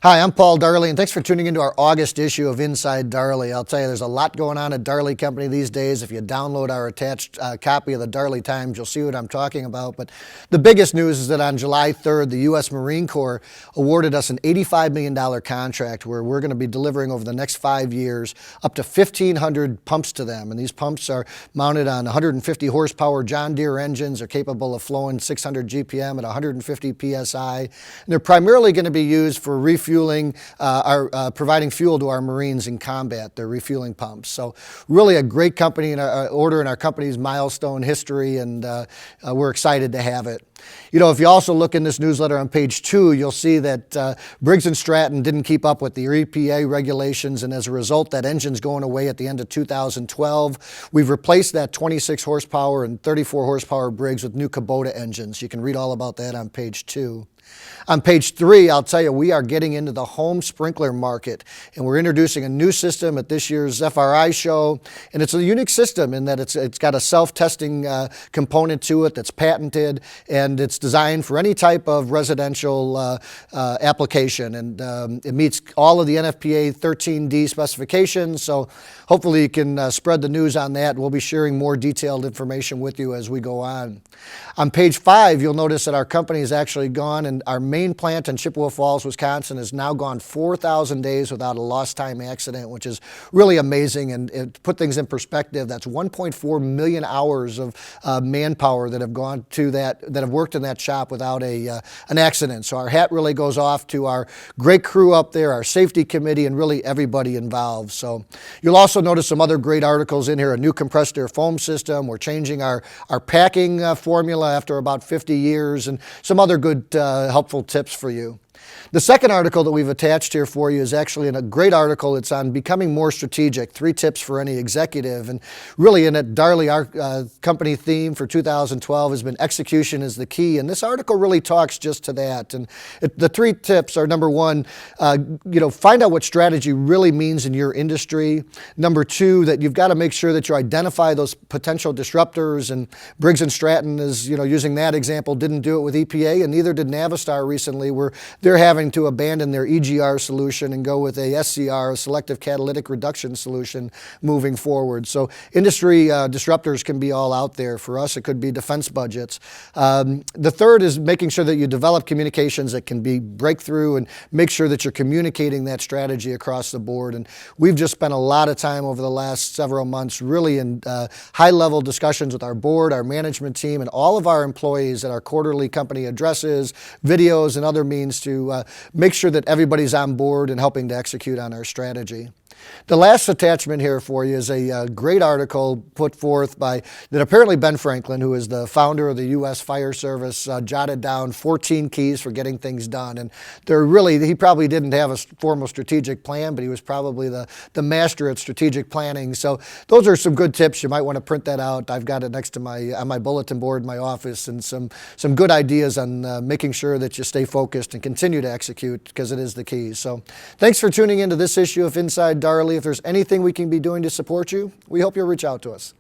Hi, I'm Paul Darley, and thanks for tuning into our August issue of Inside Darley. I'll tell you, there's a lot going on at Darley Company these days. If you download our attached copy of the Darley Times, you'll see what I'm talking about. But the biggest news is that on July 3rd, the U.S. Marine Corps awarded us an $85 million contract where we're going to be delivering over the next 5 years up to 1,500 pumps to them. And these pumps are mounted on 150 horsepower John Deere engines. They're capable of flowing 600 GPM at 150 PSI. And they're primarily going to be used for refueling, providing fuel to our Marines in combat. They're refueling pumps. So really a great company in our order in our company's milestone history, and we're excited to have it. You know, if you also look in this newsletter on page 2, you'll see that Briggs & Stratton didn't keep up with the EPA regulations, and as a result, that engine's going away at the end of 2012. We've replaced that 26 horsepower and 34 horsepower Briggs with new Kubota engines. You can read all about that on page 2. On page 3, I'll tell you, we are getting into the home sprinkler market, and we're introducing a new system at this year's FRI show, and it's a unique system in that it's got a self-testing component to it that's patented, and it's designed for any type of residential application, and it meets all of the NFPA 13D specifications, so hopefully you can spread the news on that. We'll be sharing more detailed information with you as we go on. On page 5, you'll notice that our company has actually gone, and our main plant in Chippewa Falls, Wisconsin has now gone 4,000 days without a lost time accident, which is really amazing. And to put things in perspective, that's 1.4 million hours of manpower that have gone to that have worked in that shop without an accident. So our hat really goes off to our great crew up there, our safety committee, and really everybody involved. So you'll also notice some other great articles in here, a new compressed air foam system. We're changing our packing formula after about 50 years, and some other good helpful tips for you. The second article that we've attached here for you is actually a great article. It's on becoming more strategic, 3 tips for any executive. And really in it, Darley, our company theme for 2012 has been execution is the key. And this article really talks just to that. And the 3 tips are, number 1, find out what strategy really means in your industry. Number 2, that you've got to make sure that you identify those potential disruptors. And Briggs & Stratton is, using that example, didn't do it with EPA, and neither did Navistar recently, where they're having to abandon their EGR solution and go with a SCR, a selective catalytic reduction solution, moving forward. So industry disruptors can be all out there. For us, it could be defense budgets. The third is making sure that you develop communications that can be breakthrough and make sure that you're communicating that strategy across the board. And we've just spent a lot of time over the last several months really in high-level discussions with our board, our management team, and all of our employees at our quarterly company addresses, videos, and other means to make sure that everybody's on board and helping to execute on our strategy. The last attachment here for you is a great article put forth by apparently Ben Franklin, who is the founder of the U.S. Fire Service, jotted down 14 keys for getting things done. And he probably didn't have a formal strategic plan, but he was probably the master at strategic planning. So those are some good tips. You might want to print that out. I've got it next to on my bulletin board in my office, and some good ideas on making sure that you stay focused and continue to execute, because it is the key. So thanks for tuning into this issue of Inside Darley. If there's anything we can be doing to support you, we hope you'll reach out to us.